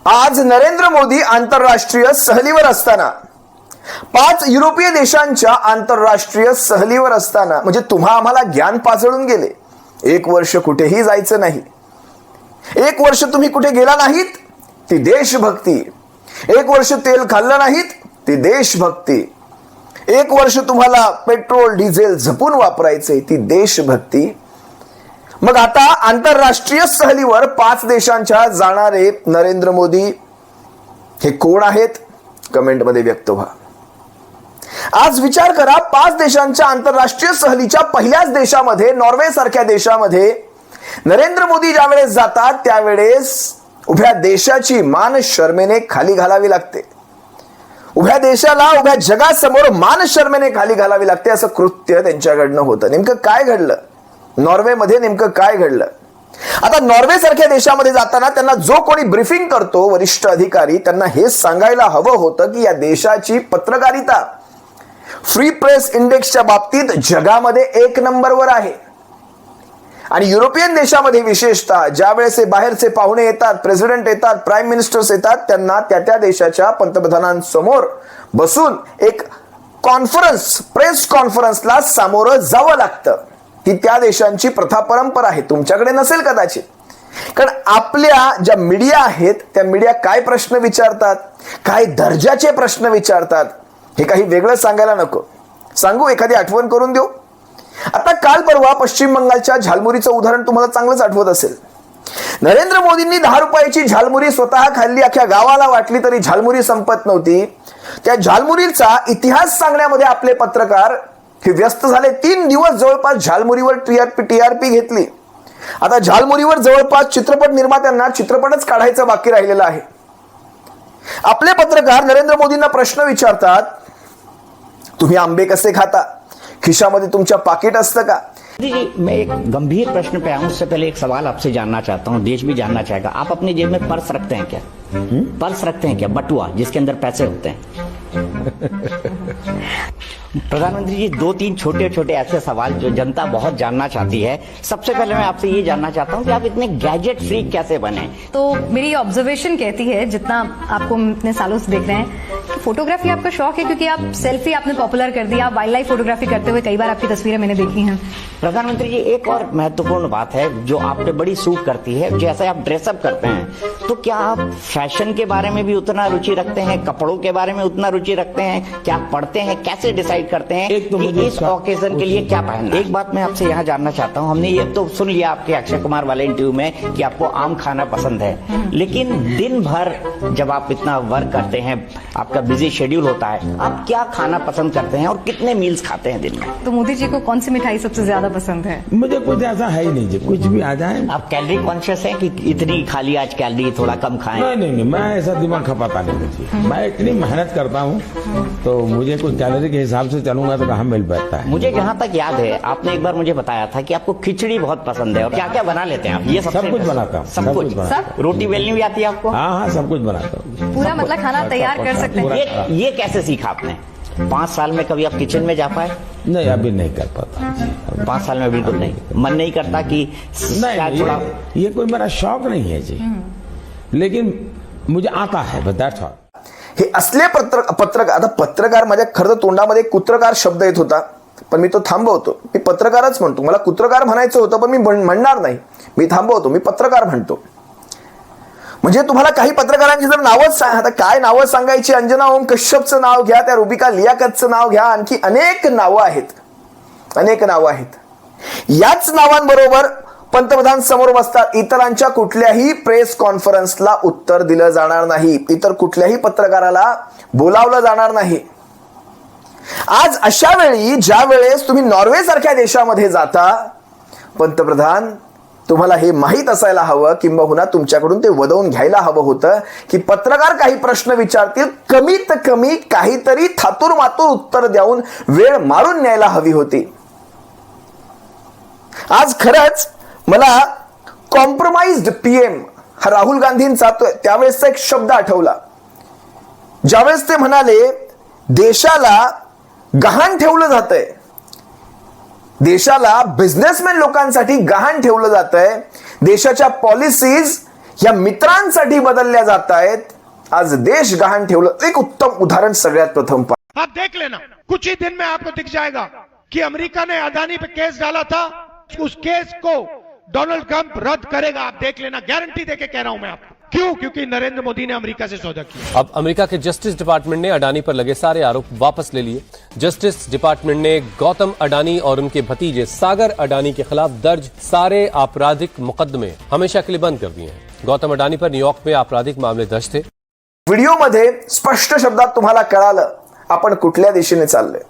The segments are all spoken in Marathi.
आज नरेंद्र मोदी आंतरराष्ट्रीय सहलीवर असताना 5 युरोपीय देशांच्या आंतरराष्ट्रीय सहलीवर असताना म्हणजे तुम्हा आम्हाला ज्ञान पाजळून गेले. 1 वर्ष कुठेही जायचं नाही. 1 वर्ष तुम्ही कुठे गेला नाहीत ती देशभक्ती. 1 वर्ष तेल खाल्लं नाहीत ती देशभक्ती. 1 वर्ष तुम्हाला पेट्रोल डिझेल जपून वापरायचे ती देशभक्ती. मग आता आंतरराष्ट्रीय सहलीवर 5 देशांच्या जाणारे नरेंद्र मोदी हे कोण आहेत? कमेंटमध्ये व्यक्त व्हा. आज विचार करा, 5 देशांच्या आंतरराष्ट्रीय सहलीच्या पहिल्याच देशामध्ये, नॉर्वे सारख्या देशामध्ये नरेंद्र मोदी ज्यावेळेस जातात त्यावेळेस उभ्या देशाची मान शर्मेने खाली घालावी लागते. उभ्या देशाला, उभ्या जगासमोर मान शर्मेने खाली घालावी लागते. असं कृत्य त्यांच्याकडनं होतं. नेमकं काय घडलं नॉर्वेमध्ये? नेमकं काय घडलं? आता नॉर्वे सारख्या देशामध्ये जाताना त्यांना जो कोणी ब्रीफिंग करतो, वरिष्ठ अधिकारी, त्यांना हे सांगायला हवं होतं की या देशाची पत्रकारिता फ्री प्रेस इंडेक्सच्या बाबतीत जगामध्ये 1 नंबरवर आहे. आणि युरोपियन देशामध्ये विशेषतः ज्यावेळेस बाहेरचे पाहुणे येतात, प्रेसिडेंट येतात, प्राईम मिनिस्टर्स येतात, त्यांना त्या देशाच्या पंतप्रधानांसमोर बसून एक कॉन्फरन्स, प्रेस कॉन्फरन्सला सामोरं जावं लागतं. ही त्या देशांची प्रथा परंपरा आहे. तुमच्याकडे नसेल कदाचित. कारण आपल्या ज्या मीडिया आहेत त्या मीडिया काय प्रश्न विचारतात, काय दर्जाचे प्रश्न विचारतात, हे काही वेगळं सांगायला नको. सांगू, एखादी आठवण करून देऊ. आता काल परवा पश्चिम बंगालच्या झालमुरीचं उदाहरण तुम्हाला चांगलंच आठवत असेल. नरेंद्र मोदींनी 10 रुपयाची झालमुरी स्वतः खाल्ली, अख्ख्या गावाला वाटली तरी झालमुरी संपत नव्हती. त्या झालमुरीचा इतिहास सांगण्यामध्ये आपले पत्रकार हे व्यस्त झाले. 3 दिवस जवळपास झालमुरीवर टीआरपी घेतली. आता झालमुरीवर जवळपास चित्रपट निर्मात्यांना चित्रपटच काढायचं बाकी राहिलेलं आहे. आपले पत्रकार नरेंद्र मोदींना प्रश्न विचारतात, तुम्ही आंबे कसे खाता? खिशामध्ये तुमच्या पाकिट असतं का? जी, मैं एक गंभीर प्रश्न पे आऊं उससे पहले एक सवाल आपसे जानना चाहता हूं, देश भी जानना चाहेगा. आप अपनी जेब में पर्स रखते हैं क्या? पर्स रखते हैं क्या? बटुआ जिसके अंदर पैसे होते हैं. प्रधानमंत्री जी, 2-3 छोटे छोटे ऐसे सवाल जो जनता बहुत जानना चाहती है. सबसे पहले मैं आपसे ये जानना चाहता हूँ कि आप इतने गैजेट फ्रीक कैसे बने? तो मेरी ऑब्जर्वेशन कहती है, जितना आपको इतने सालों से देख रहे हैं, फोटोग्राफी आपका शौक है क्योंकि आप सेल्फी आपने पॉपुलर कर दिया. आप वाइल्ड लाइफ फोटोग्राफी करते हुए कई बार आपकी तस्वीरें मैंने देखी हैं. प्रधानमंत्री जी, एक और महत्वपूर्ण बात है जो आप पे बड़ी सूट करती है, जैसे आप ड्रेसअप करते हैं, तो क्या आप फैशन के बारे में भी उतना रुचि रखते हैं, कपड़ों के बारे में उतना रुचि रखते हैं? क्या आप पढ़ते हैं? कैसे डिसाइड करते हैं कि इस ओकेजन के लिए क्या पहनना? एक बात मैं आपसे यहाँ जानना चाहता हूँ, हमने ये तो सुन लिया आपके अक्षय कुमार वाले इंटरव्यू में कि आपको आम खाना पसंद है, लेकिन दिन भर जब आप इतना वर्क करते हैं, आपका बिजी शेड्यूल होता है, आप क्या खाना पसंद करते हैं और कितने मील्स खाते हैं दिन में? तो मोदी जी को कौन सी मिठाई सबसे ज्यादा पसंद है? मुझे कुछ ऐसा है ही नहीं जी, कुछ भी आ जाए. आप कैलोरी कॉन्शियस हैं कि इतनी खा ली आज कैलोरी, थोड़ा कम खाएं? नहीं, मैं ऐसा दिमाग खपाता नहीं मुझे. मैं इतनी मेहनत करता हूँ तो मुझे कुछ कैलोरी के हिसाब से चलूंगा तो कहाँ मिल पाता है. मुझे जहाँ तक याद है, आपने एक बार मुझे बताया था कि आपको खिचड़ी बहुत पसंद है. और क्या क्या बना लेते हैं आप? ये सब कुछ बनाता हूँ. सब कुछ. सब? रोटी बेलनी भी आती है आपको? हाँ, सब कुछ बनाता हूँ. पूरा मतलब खाना तैयार कर सकते हैं. ये कैसे सीखा आपने? 5 साल में कभी आप किचन में जा पाए? नहीं, अभी नहीं कर पाता. 5 साल में बिल्कुल नहीं. मन नहीं करता कि नहीं, ये कोई मेरा शौक नहीं है जी, लेकिन मुझे आता है. That's all. हे असले पत्रकार. आता पत्रकार, माझ्या खरं तर तोंडामध्ये कुत्रकार शब्द येत होता, पण मी तो थांबवतो. मी पत्रकारच म्हणतो. मला कुत्रकार म्हणायचं होतं पण मी म्हणणार नाही. मी थांबवतो, मी पत्रकार म्हणतो. म्हणजे तुम्हाला काही पत्रकारांची जर नावच आता काय नावं सांगायची, अंजना ओम कश्यपचं नाव घ्या, त्या रुबिका लियाकतचं नाव घ्या, आणखी अनेक नावं आहेत. अनेक नावं आहेत. याच नावांबरोबर पंतप्रधान समोर बसतात. इतरांच्या कुठल्याही प्रेस कॉन्फरन्सला उत्तर दिलं जाणार नाही. इतर कुठल्याही पत्रकाराला बोलावलं जाणार नाही. आज अशा वेळी ज्या वेळेस तुम्ही नॉर्वे सारख्या देशामध्ये जाता, पंतप्रधान, तुम्हाला हे माहीत असायला हवं, किंबहुना तुमच्याकडून ते वदवून घ्यायला हवं होतं की पत्रकार काही प्रश्न विचारतील, कमीत कमी काहीतरी थातूर मातूर उत्तर देऊन वेळ मारून न्यायला हवी होती. आज खरंच मला कॉम्प्रोमाइज्ड पीएम हा राहुल गांधींचा त्यावेळेसचा एक शब्द आठवला. ज्यावेळेस ते म्हणाले, देशाला गहाण ठेवलं जातंय, देशाला बिझनेसमॅन लोकांसाठी गहाण ठेवलं जातंय, देशाच्या पॉलिसीज या मित्रांसाठी बदलल्या जात आहेत. आज देश गहाण ठेवलं. एक उत्तम उदाहरण सगळ्यात प्रथम पहा. आप देख लेना, कुछ ही दिन में आपको दिख जाएगा कि अमेरिका ने अदानी पे केस डाला था, उस केस को डोनाल्ड ट्रंप रद्द करेगा. आप देख लेना, गारंटी देके कह रहा हूं मैं आपको. क्यों? क्योंकि नरेंद्र मोदी ने अमेरिका से सौदा किया. अब अमेरिका के जस्टिस डिपार्टमेंट ने अडानी पर लगे सारे आरोप वापस ले लिए. जस्टिस डिपार्टमेंट ने गौतम अडानी और उनके भतीजे सागर अडानी के खिलाफ दर्ज सारे आपराधिक मुकदमे हमेशा के लिए बंद कर दिए हैं. गौतम अडानी पर न्यूयॉर्क में आपराधिक मामले दर्ज थे. व्हिडिओमध्ये स्पष्ट शब्दात तुम्हाला कळालं आपण कुठल्या दिशेने चाललोय.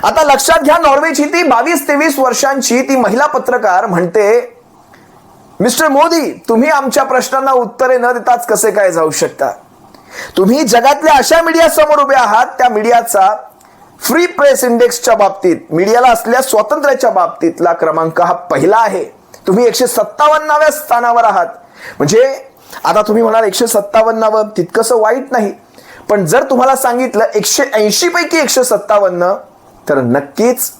आता लक्षात घ्या, नॉर्वेची ती 22-23 वर्षांची ती महिला पत्रकार म्हणते, मिस्टर मोदी, तुम्ही आमच्या प्रश्नांना उत्तरे न देताच कसे काय जाऊ शकता? तुम्ही जगातल्या अशा मीडिया समोर उभे आहात, त्या मीडियाचा फ्री प्रेस इंडेक्सच्या बाबतीत, मीडियाला असलेल्या स्वातंत्र्याच्या बाबतीतला क्रमांक हा पहिला आहे. तुम्ही 157व्या स्थानावर आहात. म्हणजे आता तुम्ही म्हणाल 157वं तितकंसं वाईट नाही, पण जर तुम्हाला सांगितलं 180 पैकी 157, तर नक्कीच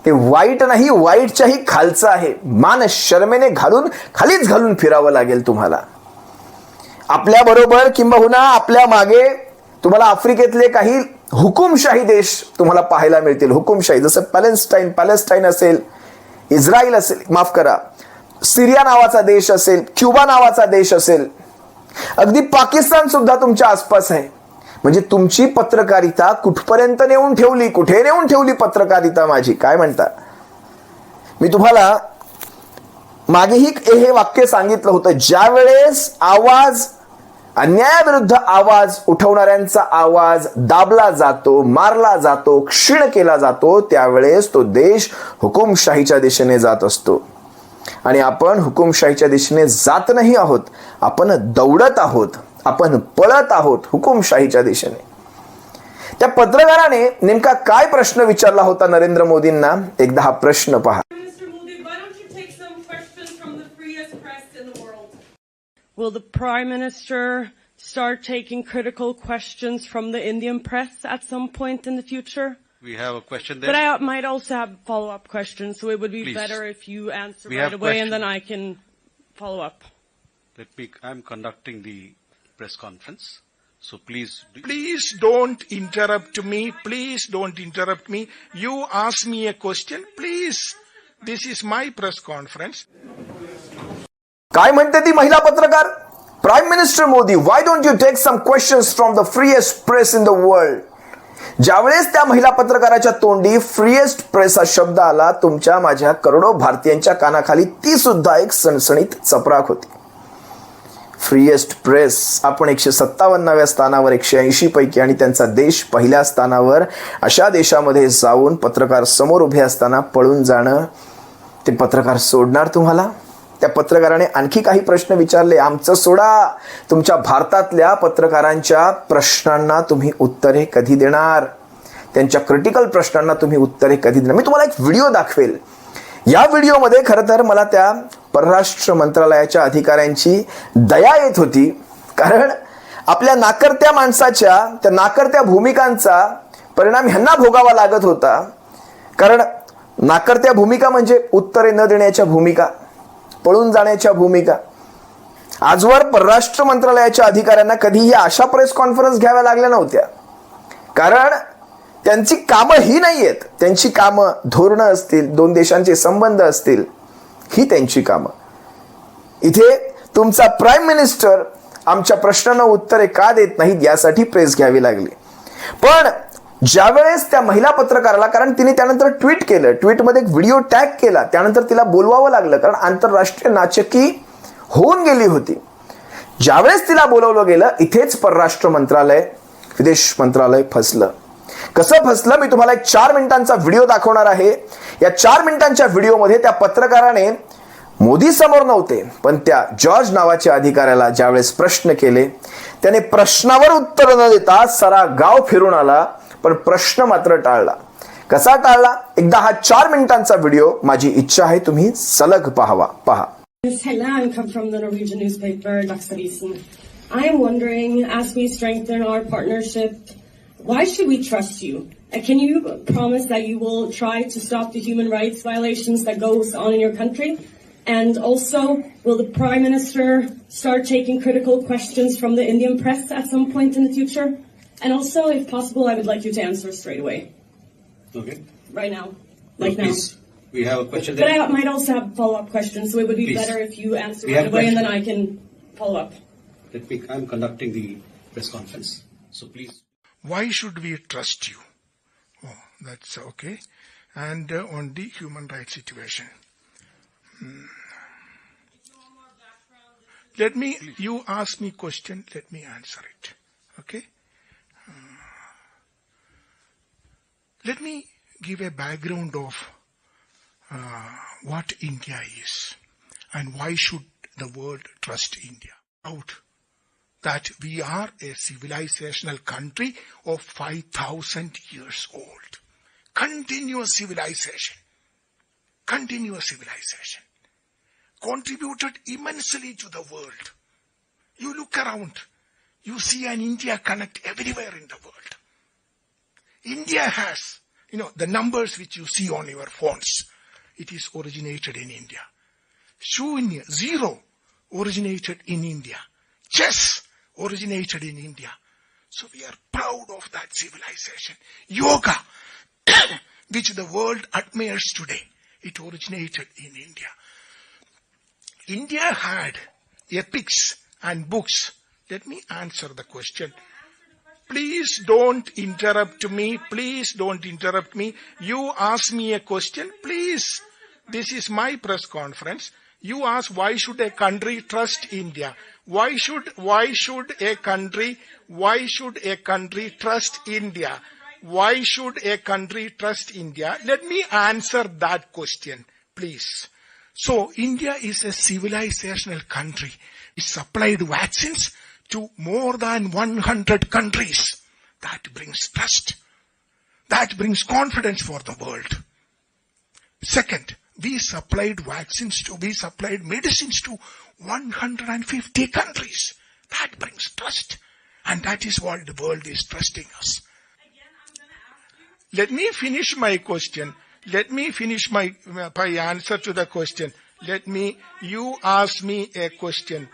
ते वाईट नाही, वाईटच्याही खालचं आहे. मान शर्मेने खालीच घालून फिरावं लागेल तुम्हाला. आपल्या बरोबर किंबहुना आपल्या मागे तुम्हाला आफ्रिकेतले काही हुकुमशाही देश तुम्हाला पाहायला मिळतील. हुकुमशाही, जसं पॅलेस्टाईन असेल, इस्रायल असेल, माफ करा, सिरिया नावाचा देश असेल, क्युबा नावाचा देश असेल, अगदी पाकिस्तान सुद्धा तुमच्या आसपास आहे. म्हणजे तुमची पत्रकारिता कुठपर्यंत नेऊन ठेवली, कुठे नेऊन ठेवली पत्रकारिता माझी, काय म्हणता? मी तुम्हाला मागेही हे वाक्य सांगितलं होतं, ज्या वेळेस आवाज, अन्यायाविरुद्ध आवाज उठवणाऱ्यांचा आवाज दाबला जातो, मारला जातो, क्षीण केला जातो, त्यावेळेस तो देश हुकुमशाहीच्या दिशेने जात असतो. आणि आपण हुकुमशाहीच्या दिशेने जात नाही आहोत, आपण दौडत आहोत, आपण पळत आहोत हुकुमशाहीच्या दिशेने. त्या पत्रकाराने नेमका काय प्रश्न विचारला होता नरेंद्र मोदींना? एकदा हा प्रश्न पहा. Will the Prime Minister start taking critical questions from the Indian press at some point in the future? We have a question there. But I might also have follow-up questions, so it would be Please. better if you answer We right have away and then questions. I can follow up. I'm conducting the press conference, so please. Please don't interrupt me. Please don't interrupt me. You ask me a question, please. This is my press conference. काय म्हणते ती महिला पत्रकार? Prime minister Modi, why don't you take some questions from the freest press in the world? ज्यावेळेस त्या महिला पत्रकाराच्या तोंडी फ्रीएस्ट प्रेस हा शब्द आला, तुमच्या माझ्या करोडो भारतीयांच्या कानाखाली ती सुद्धा एक सणसणीत चपराक होती. फ्रीएस्ट प्रेस, आपण 157व्या स्थानावर 180 पैकी, आणि त्यांचा देश पहिल्या स्थानावर. अशा देशामध्ये जाऊन पत्रकार समोर उभे असताना पळून जाणं, ते पत्रकार सोडणार तुम्हाला? त्या पत्रकाराने आणखी काही प्रश्न विचारले. आमचं सोडा, तुमच्या भारतातल्या पत्रकारांच्या प्रश्नांना तुम्ही उत्तरे कधी देणार? त्यांच्या क्रिटिकल प्रश्नांना तुम्ही उत्तरे कधी देणार? मी तुम्हाला एक व्हिडिओ दाखवेल. या व्हिडिओमध्ये खरं तर मला त्या परराष्ट्र मंत्रालयाच्या अधिकाऱ्यांची दया येत होती, कारण आपल्या नाकर्त्या माणसाच्या त्या नाकर्त्या भूमिकांचा परिणाम ह्यांना भोगावा लागत होता. कारण नाकर्त्या भूमिका म्हणजे उत्तरे न देण्याच्या भूमिका, पळून जाण्याच्या भूमिका. आजवर परराष्ट्र मंत्रालयाच्या अधिकाऱ्यांना कधीही अशा प्रेस कॉन्फरन्स घ्याव्या लागल्या नव्हत्या, कारण त्यांची कामं ही नाही आहेत. त्यांची कामं धोरणं असतील, दोन देशांचे संबंध असतील, ही त्यांची कामं. इथे तुमचा प्राईम मिनिस्टर आमच्या प्रश्नांना उत्तरे का देत नाहीत यासाठी प्रेस घ्यावी लागली. पण ज्यावेळेस त्या महिला पत्रकाराला, कारण तिने त्यानंतर ट्विट केलं, ट्विटमध्ये एक व्हिडिओ टॅग केला, त्यानंतर तिला बोलवावं लागलं, कारण आंतरराष्ट्रीय नाचकी होऊन गेली होती. ज्यावेळेस तिला बोलवलं गेलं, इथेच परराष्ट्र मंत्रालय, विदेश मंत्रालय फसलं. कसं फसलं मी तुम्हाला एक 4 मिनिटांचा व्हिडिओ दाखवणार आहे. या 4 मिनिटांच्या व्हिडिओमध्ये त्या पत्रकाराने मोदी समोर नव्हते, पण त्या जॉर्ज नावाच्या अधिकाऱ्याला ज्यावेळेस प्रश्न केले, त्याने प्रश्नावर उत्तर न देता सारा गाव फिरून आला, पण प्रश्न मात्र टाळला. कसा टाळला? एकदा हा 4 मिनिटांचा व्हिडिओ माझी इच्छा आहे तुम्ही सलग पाहावा. पहा. Helle and come from the Norwegian newspaper Dagsavisen. I am wondering, as we strengthen our partnership, why should we trust you? Can you promise that you will try to stop the human rights violations that goes on in your country? And also, will the Prime Minister start taking critical questions from the Indian press at some point in the future? And also, if possible, I would like you to answer straight away. Okay. Right now. Like now. Please, we have a question But there. I might also have follow-up questions, so it would be Please. better if you answer We right have away and then question. I can follow up. I'm conducting the press conference, so please. Why should we trust you? Oh, that's okay. And on the human rights situation. You ask me question, let me answer it. Okay? Let me give a background of what India is and why should the world trust India. Out that we are a civilizational country of 5,000 years old. Continuous civilization. Contributed immensely to the world. You look around, you see an India connect everywhere in the world. India has, the numbers which you see on your phones, it is originated in India. Shunya, zero, originated in India. Chess, originated in India. So we are proud of that civilization. Yoga, which the world admires today, it originated in India. India had epics and books. Let me answer the question. Please don't interrupt me. You ask me a question. Please. This is my press conference. You ask why should a country trust India? Why should a country trust India? Why should a country trust India? Let me answer that question, please. So India is a civilizational country. It supplied vaccines to more than 100 countries. That brings trust. That brings confidence for the world. Second, we supplied medicines to 150 countries. That brings trust. And that is what the world is trusting us. Let me finish my question. Let me finish my answer to the question. You ask me a question.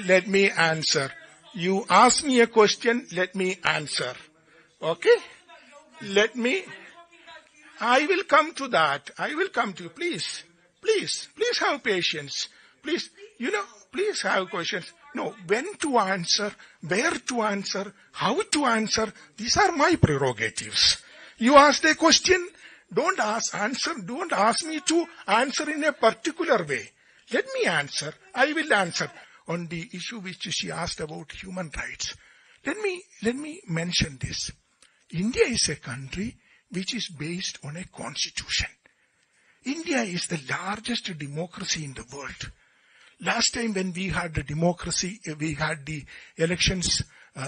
Let me answer. You ask me a question, let me answer. Okay? I will come to that. Please have patience. Please have questions. No, when to answer, where to answer, how to answer, these are my prerogatives. You ask a question, don't ask me to answer in a particular way. Let me answer. I will answer. On the issue which she asked about human rights, let me mention this. India is a country which is based on a constitution. India is the largest democracy in the world. Last time when we had the democracy, we had the elections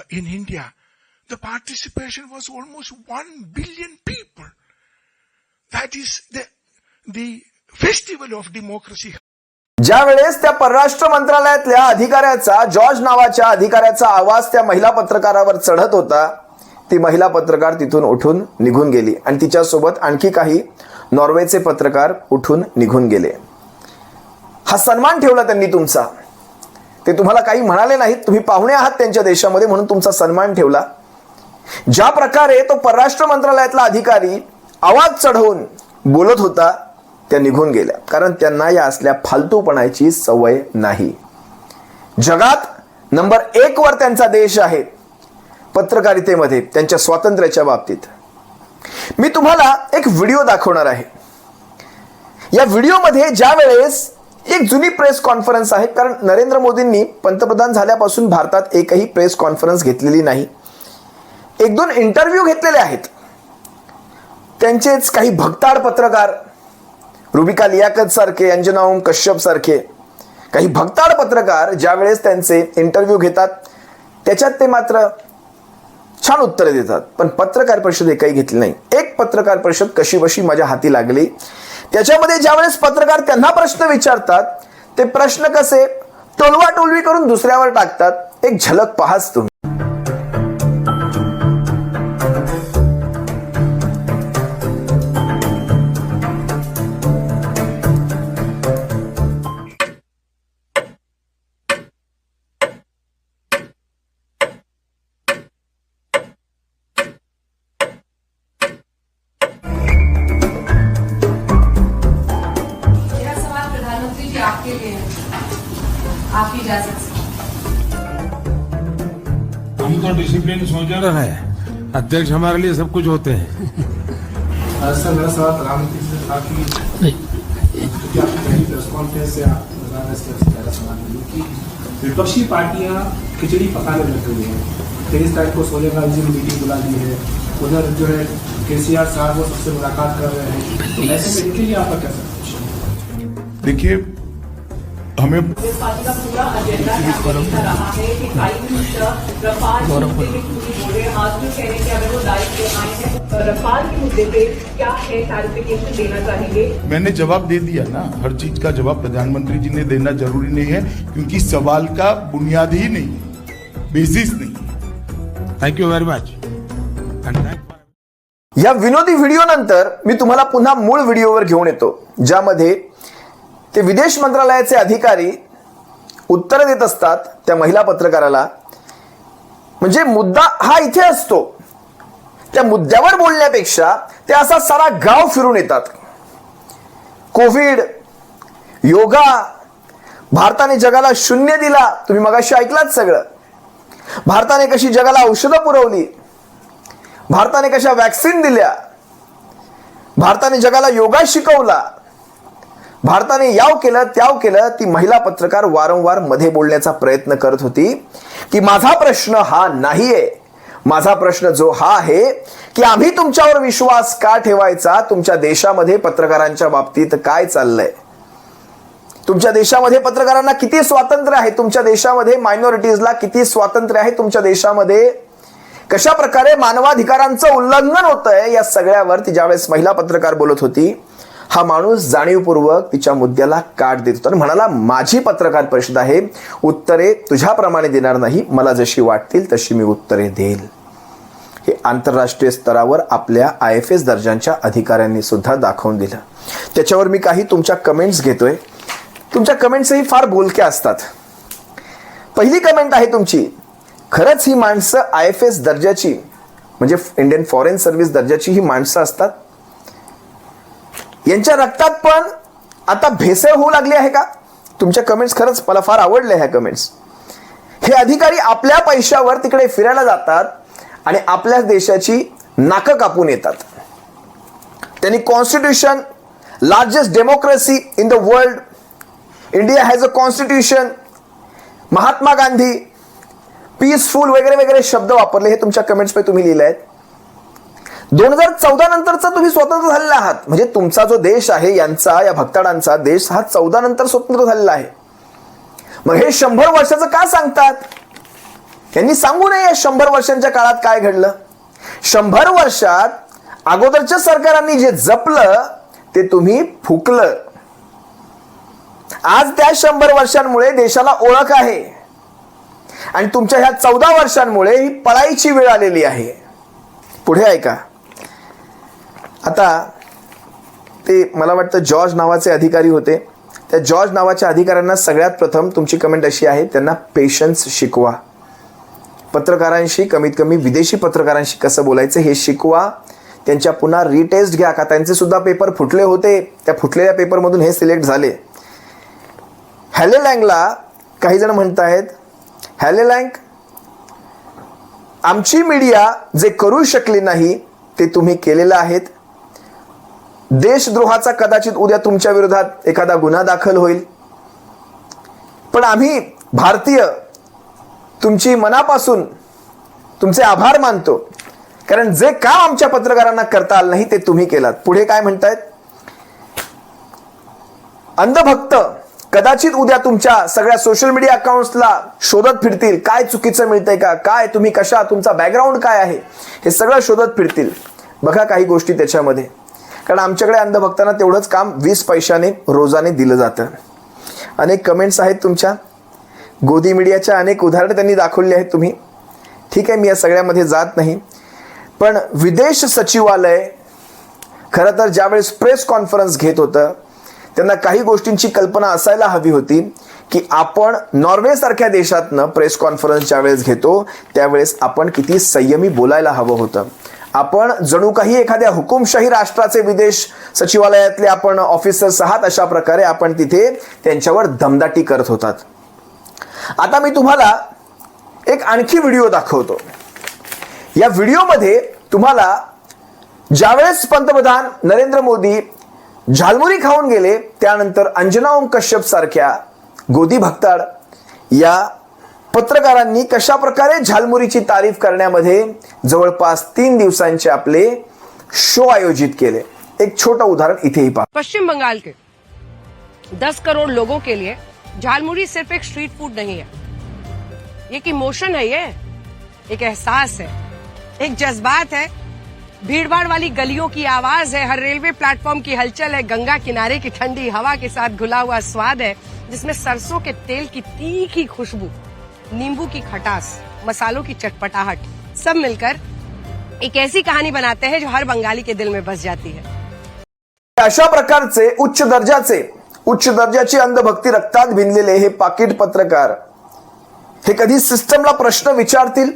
in India, the participation was almost 1 billion people. That is the festival of democracy. ज्या वेळेस त्या परराष्ट्र मंत्रालयातल्या अधिकाऱ्याचा जॉर्ज नावाच्या अधिकाऱ्याचा आवाज त्या महिला पत्रकारावर चढत होता, ती महिला पत्रकार तिथून उठून निघून गेली आणि तिच्यासोबत आणखी काही नॉर्वेचे पत्रकार उठून निघून गेले. हा सन्मान ठेवला त्यांनी तुमचा. ते तुम्हाला काही म्हणाले नाहीत, तुम्ही पाहुणे आहात त्यांच्या देशामध्ये म्हणून तुमचा सन्मान ठेवला. ज्या प्रकारे तो परराष्ट्र मंत्रालयातला अधिकारी आवाज चढवून बोलत होता, त्या निघून गेल्या, कारण त्यांना या असल्या फालतूपणाची सवय नाही. जगात नंबर 1 वर त्यांचा देश आहे पत्रकारितेमध्ये, त्यांच्या स्वातंत्र्याच्या बाबतीत. मी तुम्हाला एक व्हिडिओ दाखवणार आहे. या व्हिडिओमध्ये ज्या वेळेस एक जुनी प्रेस कॉन्फरन्स आहे, कारण नरेंद्र मोदींनी पंतप्रधान झाल्यापासून भारतात एकही प्रेस कॉन्फरन्स घेतलेली नाही. 1-2 इंटरव्ह्यू घेतलेले आहेत. त्यांचेच काही भक्ताड पत्रकार, रुबिका लियाकत सारखे, अंजना ओम कश्यप सारखे काही भक्ताड पत्रकार ज्या वेळेस त्यांचे इंटरव्ह्यू घेतात, त्याच्यात ते मात्र छान उत्तरे देतात, पण पत्रकार परिषद एकही घेतली नाही. एक पत्रकार परिषद कशीबशी माझ्या हाती लागली. त्याच्यामध्ये ज्या वेळेस पत्रकार त्यांना प्रश्न विचारतात, ते प्रश्न कसे टोलवाटोलवी करून दुसऱ्यावर टाकतात. एक झलक पाहाच तुम्ही. आपके लिए आपकी इजाजत से। हम तो डिसिप्लिन सोल्जर है, अध्यक्ष हमारे लिए सब कुछ होते हैं। सर मेरा सवाल प्रधानमंत्री से था कि आपकी पहली प्रेस कॉन्फ्रेंस से आप पहला सवाल कि विपक्षी पार्टियां खिचड़ी पकाने लग गई हैं। 23 तारीख को सोनिया गांधी ने मीटिंग बुला दी है, उधर जो है केसीआर साहब वो सबसे मुलाकात कर रहे हैं, तो ऐसे में इनके लिए आपका क्या सर? देखिए हमें पार्टी का पूरा एजेंडा रहा है कि प्राइम मिनिस्टर रफाल के मुद्दे पे क्यों नहीं बोल रहे। आज भी कह रहे हैं कि अगर वो दायित्व पे आए हैं तो रफाल के मुद्दे पे क्या है क्लैरिफिकेशन देना चाहेंगे। मैंने जवाब दे दिया ना, हर चीज का जवाब प्रधानमंत्री जी ने देना जरूरी नहीं है, क्योंकि सवाल का बुनियाद ही नहीं, बेसिस नहीं। Thank you very much. या विनोदी व्हिडिओ नंतर मी तुम्हाला पुन्हा मूळ व्हिडिओवर घेऊन येतो, ज्यामध्ये ते विदेश मंत्रालयाचे अधिकारी उत्तर देत असतात त्या महिला पत्रकाराला. म्हणजे मुद्दा हा इथे असतो, त्या मुद्द्यावर बोलण्यापेक्षा ते असा सारा गाव फिरून येतात. कोविड, योगा, भारताने जगाला शून्य दिला, तुम्ही मगाशी ऐकलात सगळं. भारताने कशी जगाला औषधं पुरवली, भारताने कशा वॅक्सिन दिल्या, भारताने जगाला योगा शिकवला, भारताने याव केलं त्याव केलं. ती महिला पत्रकार वारंवार मध्ये बोलण्याचा प्रयत्न करत होती की माझा प्रश्न हा नाहीये, माझा प्रश्न जो हा आहे की आम्ही तुमच्यावर विश्वास का ठेवायचा, तुमच्या देशामध्ये पत्रकारांच्या बाबतीत काय चाललंय, तुमच्या देशामध्ये पत्रकारांना किती स्वातंत्र्य आहे, तुमच्या देशामध्ये मायनॉरिटीजला किती स्वातंत्र्य आहे, तुमच्या देशामध्ये कशा प्रकारे मानवाधिकारांचं उल्लंघन होतंय, या सगळ्यावर ती ज्यावेळेस महिला पत्रकार बोलत होती, हा माणूस जाणीवपूर्वक तिच्या मुद्द्याला काट देत होता आणि म्हणाला माझी पत्रकार परिषद आहे, उत्तरे तुझ्याप्रमाणे देणार नाही, मला जशी वाटतील तशी मी उत्तरे देईल. हे आंतरराष्ट्रीय स्तरावर आपल्या IFS दर्जाच्या अधिकाऱ्यांनी सुद्धा दाखवून दिलं. त्याच्यावर मी काही तुमच्या कमेंट्स घेतोय. तुमच्या कमेंट्सही फार बोलक्या असतात. पहिली कमेंट आहे तुमची, खरंच ही माणसं IFS दर्जाची म्हणजे इंडियन फॉरेन सर्व्हिस दर्जाची ही माणसं असतात, यांच्या रक्तात पण आता भेसळ होऊ लागली आहे का? तुमच्या कमेंट्स खरंच मला फार आवडल्या ह्या कमेंट्स. हे अधिकारी आपल्या पैशावर तिकडे फिरायला जातात आणि आपल्या देशाची नाकं कापून येतात. त्यांनी constitution, largest democracy in the world, India has a constitution, Mahatma Gandhi, peaceful वगैरे वगैरे शब्द वापरले. हे तुमच्या कमेंट्स मध्ये तुम्ही लिहिले आहेत. 2014 नंतरचा तुम्ही स्वतंत्र झालेला आहात, म्हणजे तुमचा जो देश आहे यांचा, या भक्ताडांचा देश हा 14 नंतर स्वतंत्र झालेला आहे. मग हे 100 वर्षाचं का सांगतात? यांनी सांगू नये 100 वर्षांच्या काळात काय घडलं. 100 वर्षात अगोदरच्या सरकारांनी जे जपलं ते तुम्ही फुकलं. आज त्या 100 वर्षांमुळे देशाला ओळख आहे आणि तुमच्या ह्या 14 वर्षांमुळे ही पळाईची वेळ आलेली आहे. पुढे ऐका. आता ते मला वाटतं जॉर्ज नावाचे अधिकारी होते, त्या जॉर्ज नावाच्या अधिकाऱ्यांना सगळ्यात प्रथम तुमची कमेंट अशी आहे, त्यांना पेशन्स शिकवा. पत्रकारांशी, कमीत कमी विदेशी पत्रकारांशी कसं बोलायचं हे शिकवा. त्यांच्या पुन्हा रिटेस्ट घ्या, का त्यांचे सुद्धा पेपर फुटले होते, त्या फुटलेल्या पेपरमधून हे सिलेक्ट झाले. हॅले लँगला काही जण म्हणत आहेत, हॅले लँग आमची मीडिया जे करू शकली नाही ते तुम्ही केलेलं आहेत. देशद्रोहाचा कदाचित उद्या तुमच्या विरोधात एखादा गुन्हा दाखल होईल, पण आम्ही भारतीय तुमची मनापासून तुमचे आभार मानतो, कारण जे काम आमच्या पत्रकारांना करता आलं नाही ते तुम्ही केलात. पुढे काय म्हणतायत, अंधभक्त कदाचित उद्या तुमच्या सगळ्या सोशल मीडिया अकाउंट्सला शोधत फिरतील, काय चुकीचं मिळतंय का, काय तुम्ही कशा, तुमचा बॅकग्राऊंड काय आहे, हे सगळं शोधत फिरतील. बघा काही गोष्टी त्याच्यामध्ये, कारण आमच्याकडे अंधभक्तांना तेवढंच काम 20 पैशाने रोजाने दिलं जातं. अनेक कमेंट्स आहेत तुमच्या, गोदी मीडियाच्या अनेक उदाहरणं त्यांनी दाखवली आहेत तुम्ही. ठीक आहे, मी या सगळ्यामध्ये जात नाही, पण विदेश सचिवालय खरं तर ज्यावेळेस प्रेस कॉन्फरन्स घेत होतं त्यांना काही गोष्टींची कल्पना असायला हवी होती की आपण नॉर्वे सारख्या देशातनं प्रेस कॉन्फरन्स ज्यावेळेस घेतो त्यावेळेस आपण किती संयमी बोलायला हवं होतं. आपण जणू काही एखाद्या हुकुमशाही राष्ट्राचे विदेश सचिवालयातले आपण ऑफिसर्स आहात, अशा प्रकारे आपण तिथे त्यांच्यावर दमदाटी करत होतात. आता मी तुम्हाला एक आणखी व्हिडिओ दाखवतो. या व्हिडिओमध्ये तुम्हाला ज्यावेळेस पंतप्रधान नरेंद्र मोदी झालमुरी खाऊन गेले, त्यानंतर अंजना ओम कश्यप सारख्या गोदी भक्ताड या पत्रकारांनी कशा प्रकारे झालमुरीची तारीफ करण्यामध्ये जवळपास 3 दिवसांचे आपले शो आयोजित केले. एक छोटा उदाहरण इथेही पहा. पश्चिम बंगाल के 10 करोड़ लोगों के लिए झालमुरी सिर्फ एक स्ट्रीट फूड नहीं है, ये एक इमोशन है, ये एक एहसास है, एक जज्बात है, भीड़भाड़ वाली गलियों की आवाज है, हर रेलवे प्लेटफॉर्म की हलचल है, गंगा किनारे की ठंडी हवा के साथ घुला हुआ स्वाद है जिसमें सरसों के तेल की तीखी खुशबू, नींबू की खटास, मसालों की चटपटाहट सब मिलकर एक ऐसी कहानी बनाते हैं जो हर बंगाली के दिल में बस जाती है. अशा प्रकारचे उच्च दर्जाची अंधभक्ती रक्तात भिनलेले हे पाकिट पत्रकार हे कधी सिस्टमला प्रश्न विचारतील?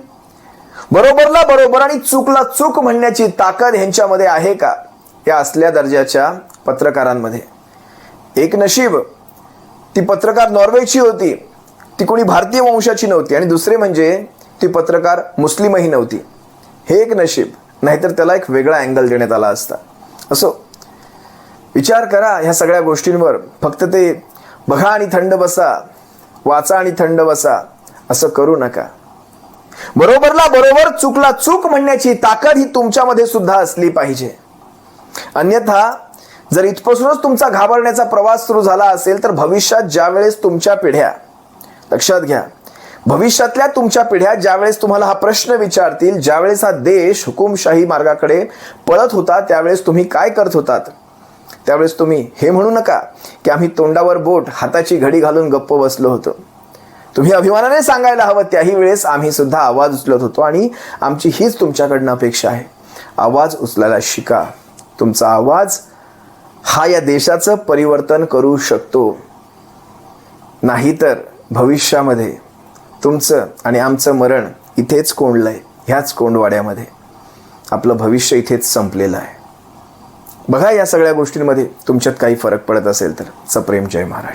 बरोबरला बरोबर आणि चूकला चूक म्हणण्याची ताकद ह्यांच्यामध्ये आहे का? या असल्या दर्जाच्या पत्रकारांमध्ये एक नशीब, ती पत्रकार नॉर्वेची होती, ती कोणी भारतीय वंशाची नव्हती, आणि दुसरे म्हणजे ती पत्रकार मुस्लिमही नव्हती. हे एक नशीब, नाहीतर त्याला एक वेगळा अँगल देण्यात आला असता. असो, विचार करा ह्या सगळ्या गोष्टींवर. फक्त ते बघा आणि थंड बसा, वाचा आणि थंड बसा असं करू नका. बरोबरला बरोबर, चुकला चूक म्हणण्याची ताकद ही तुमच्यामध्ये सुद्धा असली पाहिजे. अन्यथा जर इथपासूनच तुमचा घाबरण्याचा प्रवास सुरू झाला असेल तर भविष्यात ज्यावेळेस तुमच्या पिढ्या, लक्षात घ्या, भविष्यातल्या तुमच्या पिढ्या ज्यावेळेस तुम्हाला हा प्रश्न विचारतील, ज्यावेळेस हा देश हुकुमशाही मार्गाकडे पळत होता त्यावेळेस तुम्ही काय करत होतात, त्यावेळेस तुम्ही हे म्हणू नका की आम्ही तोंडावर बोट हाताची घडी घालून गप्प बसलो होतो. तुम्ही अभिमानाने सांगायला हवं त्याही वेळेस आम्ही सुद्धा आवाज उचलत होतो आणि आमची हीच तुमच्याकडनं अपेक्षा आहे. आवाज उचलायला शिका. तुमचा आवाज हा या देशाचं परिवर्तन करू शकतो. नाहीतर भविष्यामध्ये तुमचं आणि आमचं मरण इथेच कोंडलंय, ह्याच कोंडवाड्यामध्ये. आपलं भविष्य इथेच संपलेलं आहे. बघा या सगळ्या गोष्टींमध्ये तुमच्यात काही फरक पडत असेल तर. सप्रेम जय महाराष्ट्र.